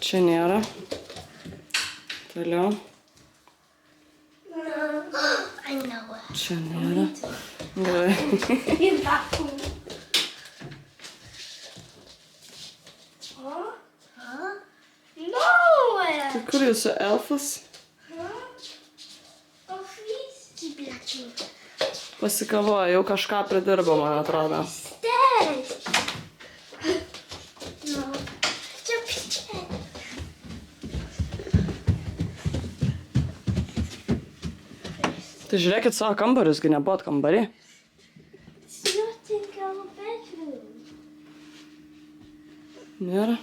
Čia nėra. Toliau. Čia nėra. Gerai. Tai kur jūsų elfas? Pasikavoja, jau kažką pridirbo, man atrodo. Tai žiūrėkit savo kambarius, gi nebuvot kambarį. Nėra.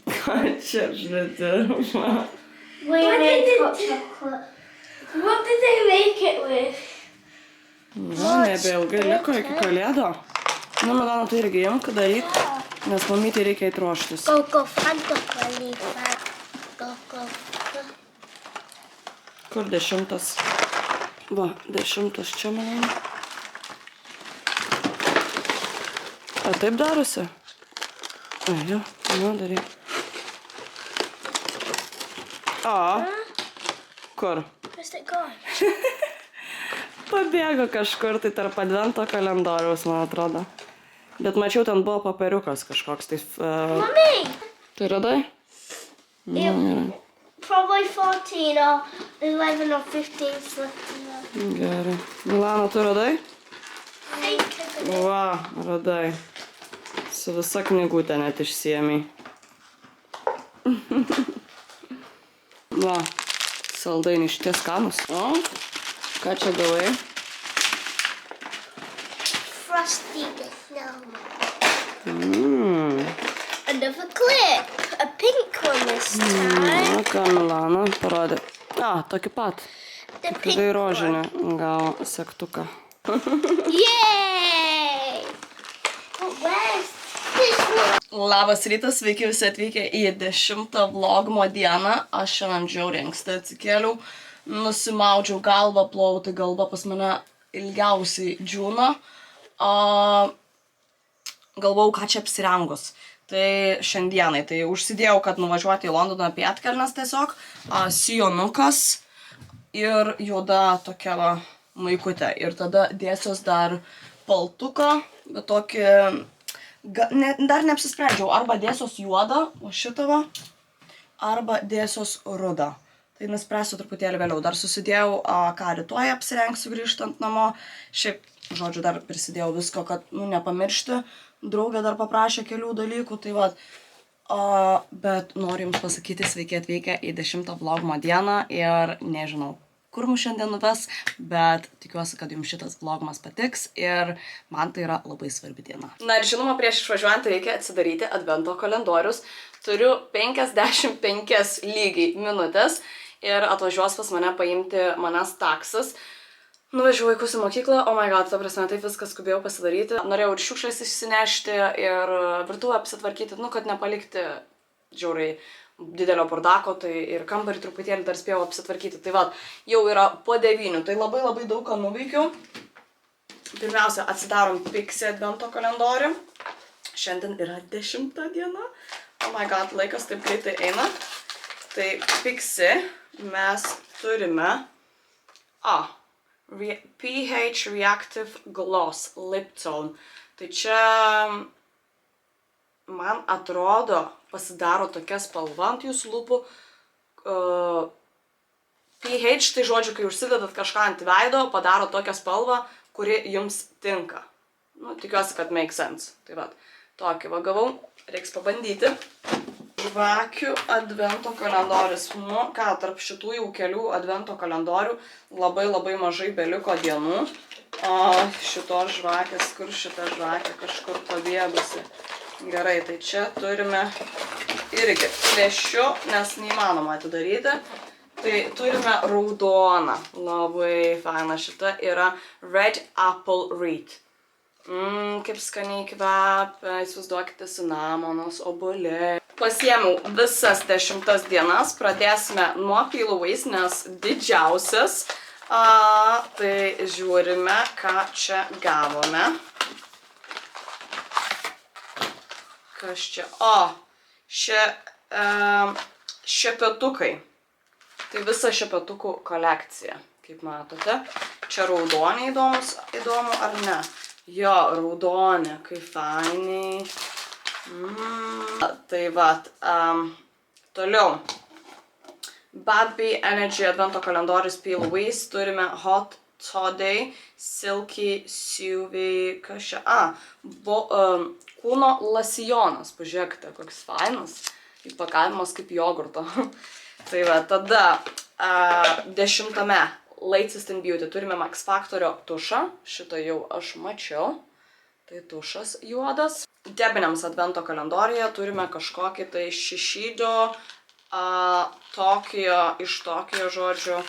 Ką čia žaidimą? What did they make it with? Na, nebeilgai liko iki kalėdo. Nu, Milana, tai irgi imk daryk, nes mamytei reikia įtroštis. Kur 10? Va, 10 čia, Milana. A taip darosi? Jo, nu, daryk. Kur? Pabėgo kažkur, tai tarp advento kalendoriaus, man atrodo. Bet mačiau, ten buvo paperiukas kažkoks. Mami! Tai radai? Probably 14 or 11 or 15. Gerai. Milana, tu radai? Va, radai. Su visa knygutė net išsiėmei. Va, saldainiai šitie skanūs. O, ką čia gavai? Frosty the Snowman. Another clip. A pink one this time. Na, ką Milana parodė. Tokį pat. Tikrai rožinį gal sektuką. Yay! Where's this one? Labas rytas, sveiki visi atvykę į 10 vlogmo dieną. Aš šiandien žiauriai anksti atsikėliau, nusimaudžiau galvą, plovau, tai galva pas mane ilgiausiai džiūna. Galvau, ką čia apsirengus. Tai šiandienai, tai užsidėjau, kad nuvažiuoti į Londoną pėdkelnes tiesiog, sijonukas ir juoda tokia va maikutė. Ir tada dėsiuos dar paltuką, bet tokį, dar neapsisprendžiau, arba dėsiuos juodą, o šitą va, arba dėsiuos rudą. Tai nuspręsiu truputėlį vėliau. Dar susidėjau, ką rytoj apsirengsiu grįžtant namo. Šiaip, žodžiu, dar prisidėjau visko, kad, nepamiršti. Draugė dar paprašė kelių dalykų, tai va. Bet noriu jums pasakyti, sveiki atvykę į 10 vlogmo dieną ir nežinau, kur mus šiandien nuves, bet tikiuosi, kad jums šitas vlogmas patiks ir man tai yra labai svarbi diena. Na ir žinoma, prieš išvažiuojant reikia atsidaryti advento kalendorius. Turiu 55 lygiai minutės ir atvažiuos pas mane paimti manęs taksas. Nuvažiuoju vaikus į mokyklą, oh my god, ta prasme, taip viskas skubėjau pasidaryti. Norėjau ir šiukšles išsinešti, ir virtuvę apsitvarkyti, kad nepalikti žiauriai didelio burdako, tai ir kambarį truputėlį dar spėjau apsitvarkyti. Tai va, jau yra po 9, tai labai labai daug ką nuveikiau. Pirmiausia, atsidarom Pixie advento kalendorių. Šiandien yra 10 diena. Oh my god, laikas taip greitai eina. Tai Pixie mes turime pH Reactive Gloss Lip Tone. Tai čia, man atrodo, pasidaro tokia spalva ant jūsų lūpų. pH, tai žodžiu, kai užsidedat kažką ant veido, padaro tokią spalvą, kuri jums tinka. Tikiuosi, kad make sense. Tai va, tokį va gavau, reiks pabandyti. Žvakių advento kalendorius. Tarp šitų jau kelių advento kalendorių labai labai mažai beliko dienų. Šitos žvakės, kur šita žvakė kažkur pabėgusi. Gerai, tai čia turime irgi plėšiu, nes neįmanoma atidaryti. Tai turime raudoną. Labai faina, šita yra Red Apple Reed. Kaip skaniai kvepia, įsivaizduokite cinamonas, obuoliai. pasiėmiau visas 10 dienas, pradėsime nuo peel-aways, nes didžiausias. Tai žiūrime, ką čia gavome. Kas čia? Šepetukai. Tai visa šepetukų kolekcija, kaip matote. Čia raudoniai įdomu ar ne? Jo, raudonė, kaip fainiai. Tai vat, toliau. Bad Bee Energy advento kalendorius peel-aways. Turime Hot Toddy, Silky Suvey, kas čia? Kūno lasijonas, pažiūrėkite, koks fainas. Įpakavimas kaip jogurto. Tai va, tada 10. Latest in Beauty turime Max Factorio tušą. Šitą jau aš mačiau. Tai tušas juodas. Debiniams advento kalendoriuje turime kažkokį tai Shiseido iš Tokijo, žodžiu.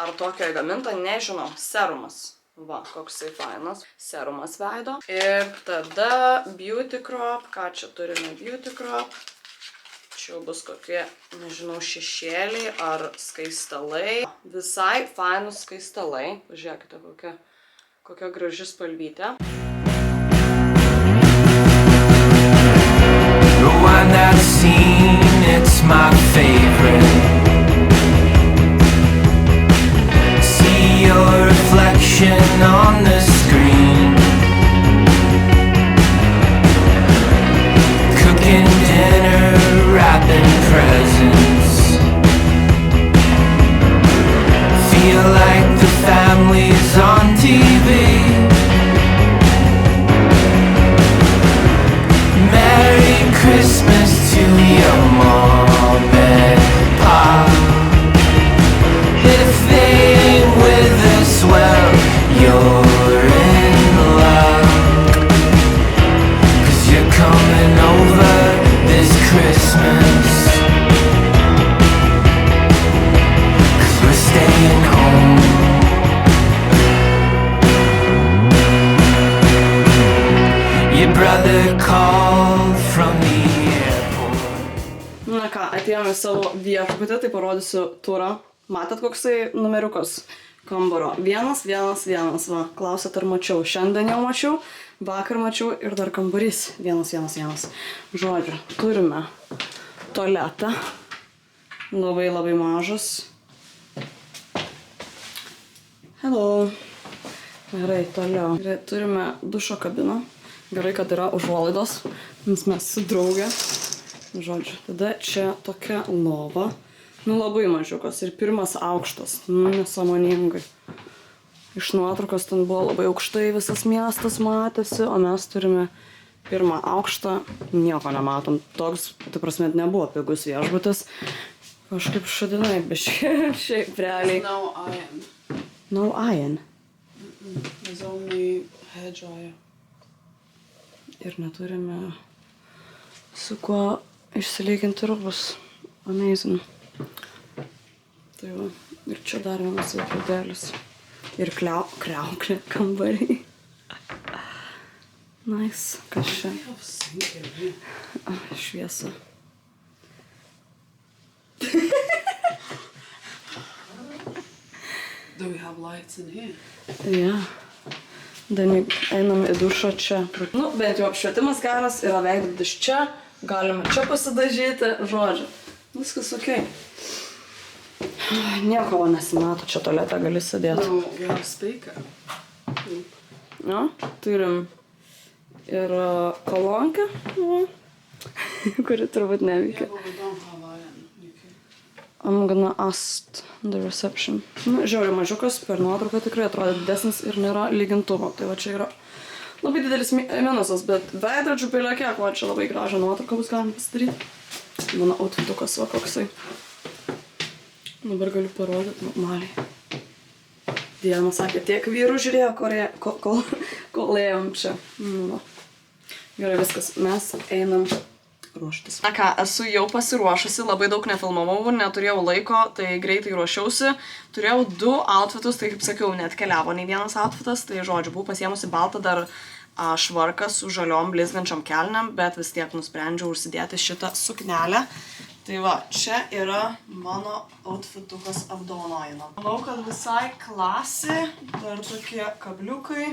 Ar Tokijo gaminta, nežinau. Serumas. Va, koksai fainas. Serumas veido. Ir tada Beauty Crop. Ką čia turime Beauty Crop? Čia jau bus kokie, nežinau, šešėliai ar skaistalai. Visai fainus skaistalai. Pažiūrėkite, kokia graži spalvytė. The one that I've seen, it's my favorite. See your reflection on the screen. Cooking dinner, wrapping presents. Feel like the family's on TV. Merry Christmas to your mom and pop. If they ain't with us, well, you're in luck. 'Cause you're coming over this Christmas. 'Cause we're staying home. Your brother called from the airport. Na ką, atėjome į savo viešbutį, tai parodysiu turą. Matėt, koksai numeriukas kambaro? 111, va, klausėt ar mačiau. Šiandien jau mačiau, vakar mačiau ir dar kambarys 111. Žodžiu, turime tualetą, labai mažas. Hello. Gerai, toliau. Turime dušo kabiną. Gerai, kad yra užuolaidos, nes mes su draugė. Žodžiu, tada čia tokia lova. Labai mažiukas ir pirmas aukštas. Nesąmoningai. Iš nuotraukos ten buvo labai aukštai, visas miestas matėsi, o mes turime pirmą aukštą. Nieko nematom. Toks, tai prasme, nebuvo pigus viešbutis. Kažkaip šadinai, biškai, šiaip realiai. No iron. No iron? There's only hair dryer. Ir neturime su kuo išsilyginti rūbus. Amazing. Tai va, ir čia dar vienas laikrodėlis. Ir kriauklė kambariai. Nice. Kas čia? We have sink in here. Šviesa. Do we have lights in here? Yeah. Dani, einam į dušą čia. Bent jau apšvietimas geras, yra veidrodis čia, galime čia pasidažyti, žodžiu. Viskas okei. Nieko nesimato, čia tualete gali sėdėti. No, we have a speaker. Ja, turim ir kolonkę, kuri turbūt neveikia. Yeah, but we don't have iron. You can... I'm gonna ask the reception. Žiauriai mažiukas, per nuotrauką tikrai atrodo didesnis ir nėra lygintuvo. Tai va čia yra labai didelis minusas, bet veidrodžių pėlė kiek, va čia labai gražią nuotrauką bus galima pasidaryti. Mano outfitukas va koksai. Dabar galiu parodyti normaliai. Diana sakė, tiek vyrų žiūrėjo, kol ėjom čia. Va. Gerai, viskas, mes einam ruoštis. Na ką, esu jau pasiruošusi, labai daug nefilmavau, neturėjau laiko, tai greitai ruošiausi. Turėjau 2 outfitus, tai kaip sakiau, net keliavo nei vienas outfitas, tai žodžiu, buvau pasiėmusi baltą dar švarkas su žaliom blizgančiom kelnėm, bet vis tiek nusprendžiau užsidėti šitą suknelę. Tai va, čia yra mano outfitukas apdovanojimo. Manau, kad visai klasė, dar tokie kabliukai.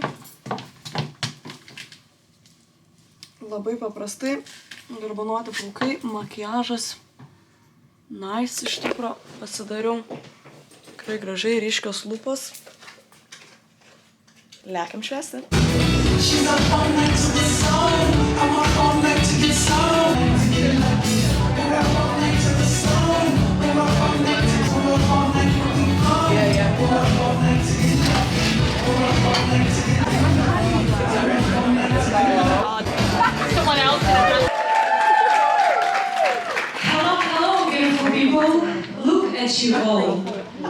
Labai paprastai, garbanuoti plaukai, makiažas. Nice, iš tikro pasidariau. Tikrai gražiai ryškios lūpos. Lekiam švęsti. She's up all night to the sun. I'm up all night to get some. We're up all night to the sun. We're up all night to we're up all night for the fun. We're up all night to get love. We're up all night to get Someone else. Hello, beautiful people. Look at you all.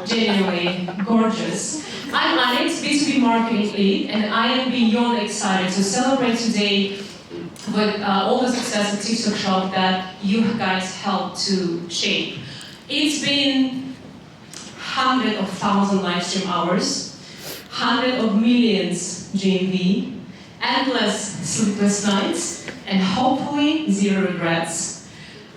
Genuinely gorgeous. I'm Alex, B2B Marketing Lead, and I am beyond excited to celebrate today with all the success of TikTok Shop that you guys helped to shape. It's been hundreds of thousands live stream hours, hundreds of millions GMV, endless sleepless nights, and hopefully zero regrets.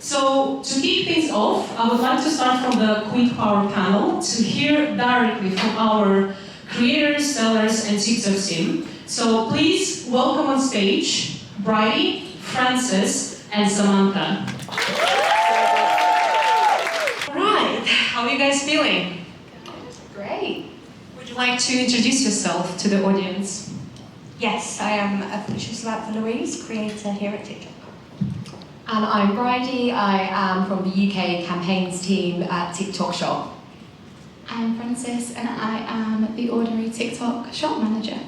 So to kick things off, I would like to start from the Quick Power panel to hear directly from our creators, sellers, and TikTok team. So please welcome on stage Bridie, Frances, and Samantha. All right, how are you guys feeling? Great. Would you like to introduce yourself to the audience? Yes, I am Felicia Slapfer Louise, creator here at TikTok. And I'm Bridie. I am from the UK campaigns team at TikTok Shop. I'm Frances and I am the Ordinary TikTok Shop Manager.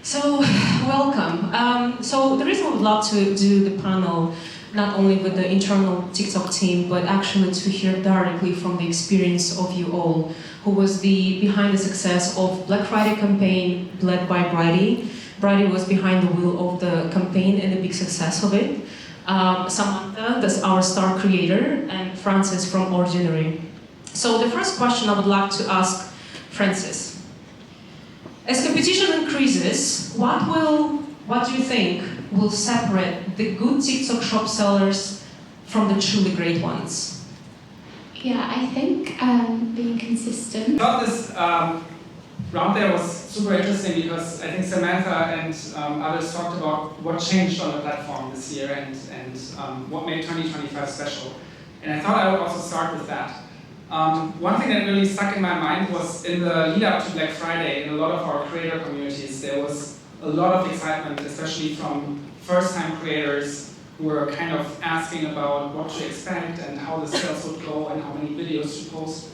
So, welcome. So the reason I would love to do the panel, not only with the internal TikTok team, but actually to hear directly from the experience of you all, who was behind the success of Black Friday campaign led by Bridie. Bridie was behind the wheel of the campaign and the big success of it. Samantha, that's our star creator, and Frances from Ordinary. So the first question I would like to ask Frances. As competition increases, what do you think will separate the good TikTok shop sellers from the truly great ones? Yeah, I think being consistent. I thought this round there was super interesting because I think Samantha and others talked about what changed on the platform this year and what made 2025 special. And I thought I would also start with that. One thing that really stuck in my mind was in the lead up to Black Friday, in a lot of our creator communities, there was a lot of excitement, especially from first-time creators who were kind of asking about what to expect and how the sales would go and how many videos to post.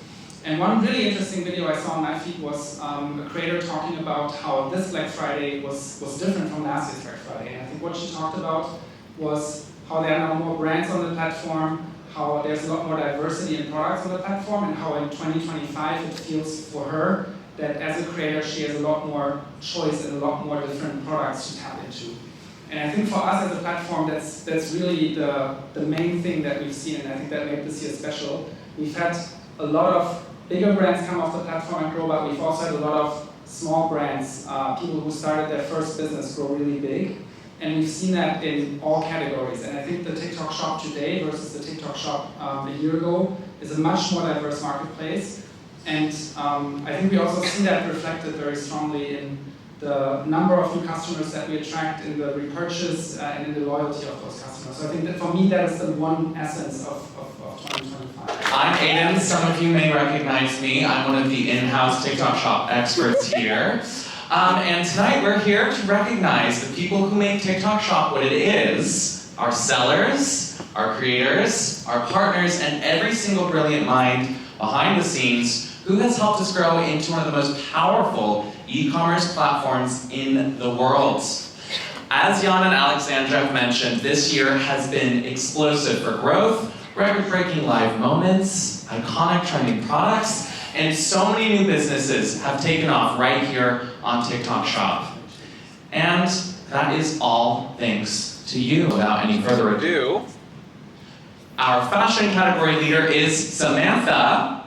And one really interesting video I saw on my feed was a creator talking about how this Black Friday was different from last year's Black Friday. And I think what she talked about was how there are now more brands on the platform, how there's a lot more diversity in products on the platform, and how in 2025 it feels for her that as a creator she has a lot more choice and a lot more different products to tap into. And I think for us as a platform, that's really the main thing that we've seen, and I think that made this year special. We've had a lot of bigger brands come off the platform and grow, but we've also had a lot of small brands, people who started their first business grow really big. And we've seen that in all categories. And I think the TikTok shop today versus the TikTok shop a year ago is a much more diverse marketplace. And I think we also see that reflected very strongly in the number of new customers that we attract, in the repurchase, and in the loyalty of those customers. So I think that for me, that is the one essence of 2025. I'm Aiden. Some of you may recognize me. I'm one of the in-house TikTok shop experts here. And tonight we're here to recognize the people who make TikTok Shop what it is, our sellers, our creators, our partners, and every single brilliant mind behind the scenes who has helped us grow into one of the most powerful e-commerce platforms in the world. As Jan and Alexandra have mentioned, this year has been explosive for growth, record-breaking live moments, iconic trending products, and so many new businesses have taken off right here on TikTok Shop. And that is all thanks to you. Without any further ado, our fashion category leader is Samantha.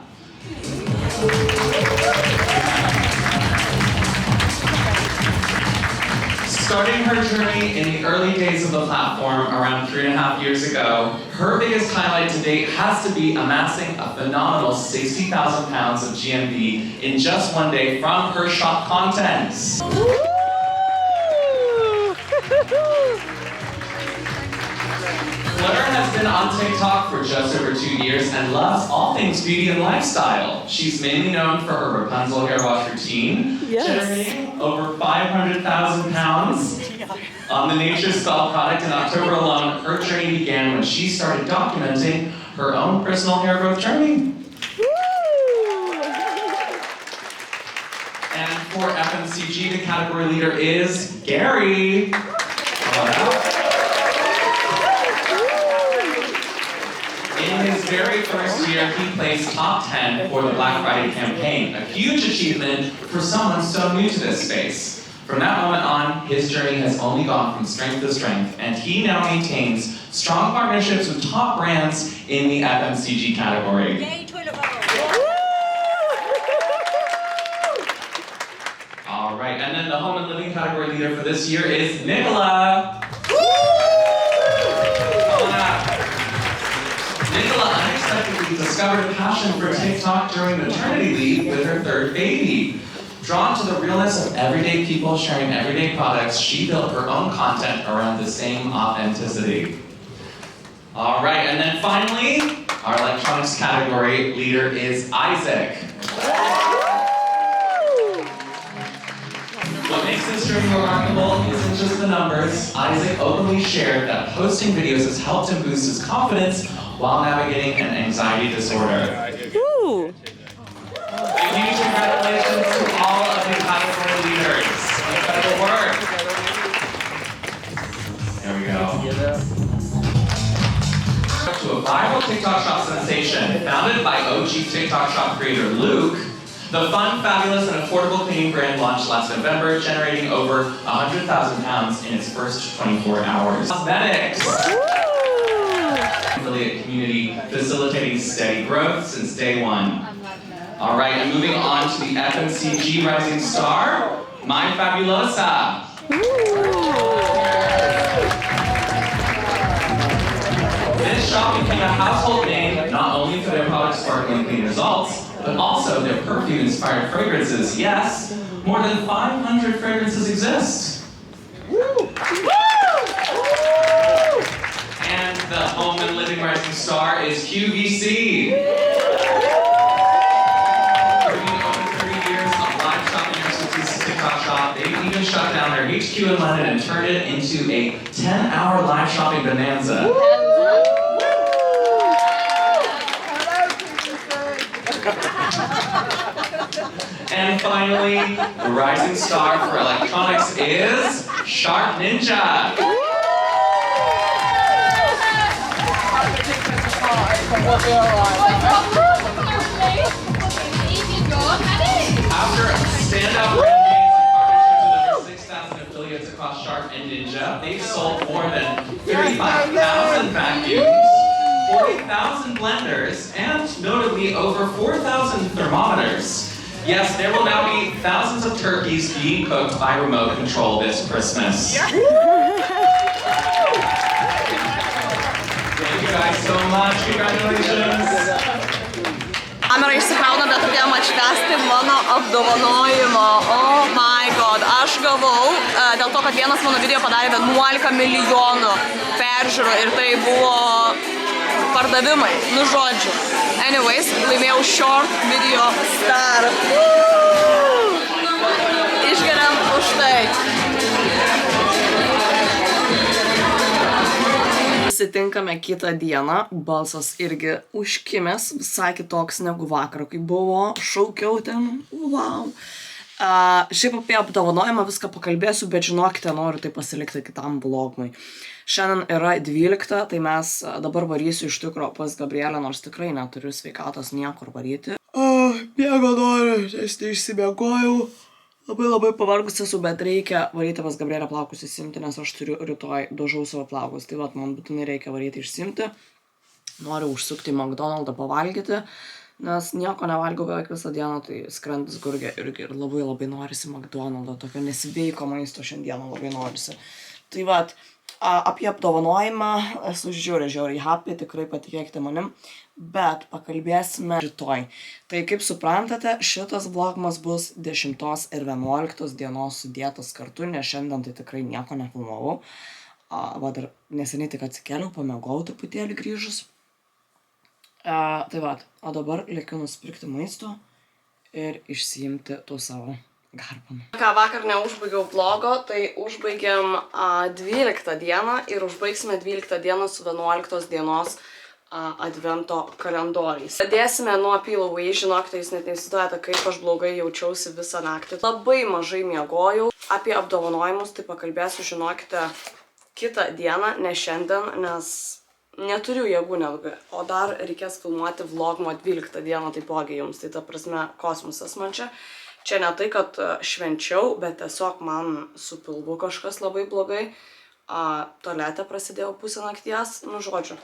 Starting her journey in the early days of the platform around 3.5 years ago, her biggest highlight to date has to be amassing a phenomenal 60,000 pounds of GMV in just one day from her shop contents. Flutter has been on TikTok for just over 2 years and loves all things beauty and lifestyle. She's mainly known for her Rapunzel hair wash routine, generating over 500,000 pounds on the Nature Style product in October alone. Her journey began when she started documenting her own personal hair growth journey. And for FMCG, the category leader is Gary. Come on out. In his very first year, he placed top 10 for the Black Friday campaign, a huge achievement for someone so new to this space. From that moment on, his journey has only gone from strength to strength, and he now maintains strong partnerships with top brands in the FMCG category. Yay, toilet roll! All right, and then the home and living category leader for this year is Nicola. Nicola unexpectedly discovered a passion for TikTok during maternity leave with her third baby. Drawn to the realness of everyday people sharing everyday products, she built her own content around the same authenticity. All right, and then finally, our electronics category leader is Isaac. What makes this journey remarkable isn't just the numbers. Isaac openly shared that posting videos has helped him boost his confidence while navigating an anxiety disorder. Woo! A huge congratulations to all of the category leaders. Incredible work. There we go. To a viral TikTok shop sensation, founded by OG TikTok shop creator Luke, the fun, fabulous, and affordable cleaning brand launched last November, generating over 100,000 pounds in its first 24 hours. Cosmetics! Affiliate community facilitating steady growth since day one. All right, and moving on to the FMCG rising star, My Fabulosa. This shop became a household name not only for their products' sparkling clean results, but also their perfume-inspired fragrances. Yes, more than 500 fragrances exist. And the home and living rising star is QVC. Bringing over 30 years of live shopping expertise to TikTok Shop, they've even shut down their HQ in London and turned it into a 10-hour live shopping bonanza. And finally, the rising star for electronics is Shark Ninja. After standout brand names and partnerships with over 6,000 affiliates across Shark and Ninja, they've sold more than 35,000 vacuums, 40,000 blenders, and notably over 4,000 thermometers. Yes, there will now be thousands of turkeys being cooked by remote control this Christmas. Thank you guys so much. Congratulations. Kamera išsikrauna, bet pradėjom atšvęsti mano apdovanojimą. Oh my god. Aš gavau, dėl to, kad vienas mano video padarė 11 milijonų peržiūrų ir tai buvo pardavimai, nu žodžiu. Anyways, laimėjau Short Video Star. Išgeriam už tai. Susitinkame kitą dieną, balsas irgi užkimęs, visai kitoks negu vakar, kai buvo, šaukiau ten, wow. Šiaip apie apdovanojimą viską pakalbėsiu, bet žinokite, noriu tai pasilikti kitam vlogui. Šiandien yra 12, tai mes dabar varysiu iš tikro pas Gabrielę, nors tikrai neturiu sveikatos niekur varyti. Miego noriu, nes neišsimiegojau. Labai pavargus esu, bet reikia varyti pas Gabrielę plaukus įsimti, nes aš turiu rytoj dažau savo plaukus. Tai vat, man būtinai reikia varyti išsimti. Noriu užsukti į McDonald'ą pavalgyti. nes nieko nevalgiau beveik visą dieną, tai skrandis gurgia irgi ir labai labai norisi McDonald'o, tokio nesveiko maisto šiandieną labai norisi. Tai vat, apie apdovanojimą esu žiauriai happy, tikrai patikėkite manim, bet pakalbėsime rytoj. Tai kaip suprantate, šitas vlogmas bus 10 ir 11 dienos sudėtas kartu, nes šiandien tai tikrai nieko nefilmavau. Va dar neseniai tik atsikėliau, pamiegojau truputėlį grįžus. Tai va, o dabar lėkiu nusipirkti maisto ir išsiimti tų savo garbanų. Ką vakar neužbaigiau vlogo, tai užbaigiam 12 dieną ir užbaigsime 12 dieną su 11 dienos advento kalendoriais. Pradėsime nuo Peel Away, žinokite, jūs net neįsivaizduojate, kaip aš blogai jaučiausi visą naktį. Labai mažai miegojau. Apie apdovanojimus tai pakalbėsiu, žinokite, kitą dieną, ne šiandien, nes neturiu jėgų nelgai. O dar reikės filmuoti vlogmo 12 dieną taipogi jums. Tai ta prasme kosmosas man čia. Čia ne tai, kad švenčiau, bet tiesiog man su pilvu kažkas labai blogai. Tualete prasidėjau pusę nakties. Nu, žodžiu,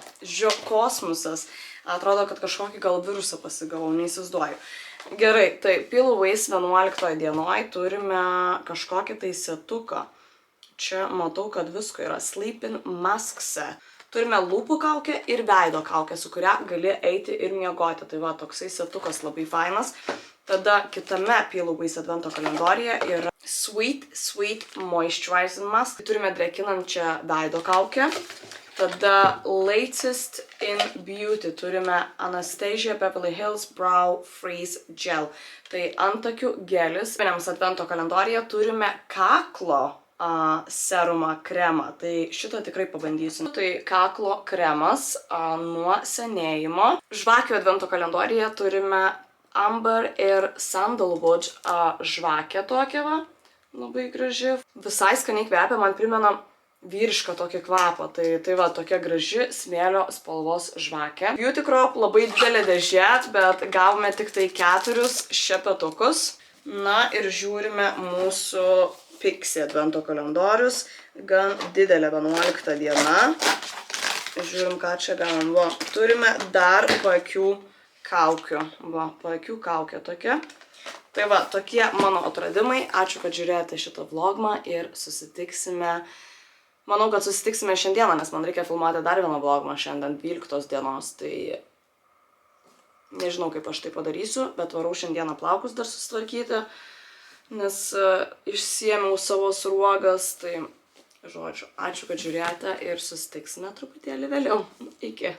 kosmosas. Atrodo, kad kažkokį gal virusą pasigavau, neįsivaizduoju. Gerai, tai Peel Away 11 dienoj turime kažkokį tai setuką. Čia matau, kad visko yra. Sleeping Maskse. Turime lūpų kaukę ir veido kaukę, su kuria gali eiti ir miegoti. Tai va, toksai setukas labai fainas. Tada kitame Peel Away advento kalendoriuje yra Sweet Moisturizing Mask. Turime drėkinančią veido kaukę. Tada Latest in Beauty turime Anastasia Beverly Hills Brow Freeze Gel. Tai antakių gelis. Vieniems advento kalendoriuje turime kaklo serumą kremą. Tai šitą tikrai pabandysiu. Tai kaklo kremas nuo senėjimo. Žvakių advento kalendoriuje turime Amber ir Sandalwood žvakę tokią va. Labai graži. Visai skaniai kvepia, man primena vyrišką tokį kvapą. Tai va, tokia graži smėlio spalvos žvakė. Beauty Crop labai didelė dėžė, bet gavome tik tai 4 šepetukus. Na ir žiūrime mūsų Pixie advento kalendorius, gan didelė 11 diena. Žiūrim, ką čia gavom. Va, turime dar paakių kaukių. Va, paakių kaukė tokia. Tai va, tokie mano atradimai. Ačiū, kad žiūrėjote šitą vlogmą ir susitiksime. Manau, kad susitiksime šiandieną, nes man reikia filmuoti dar vieną vlogmą šiandien 12 dienos. Tai nežinau, kaip aš tai padarysiu, bet varau šiandieną plaukus dar susitvarkyti. Nes išsiėmiau savo sruogas, tai žodžiu, ačiū, kad žiūrėjote ir susitiksime truputėlį vėliau. Iki.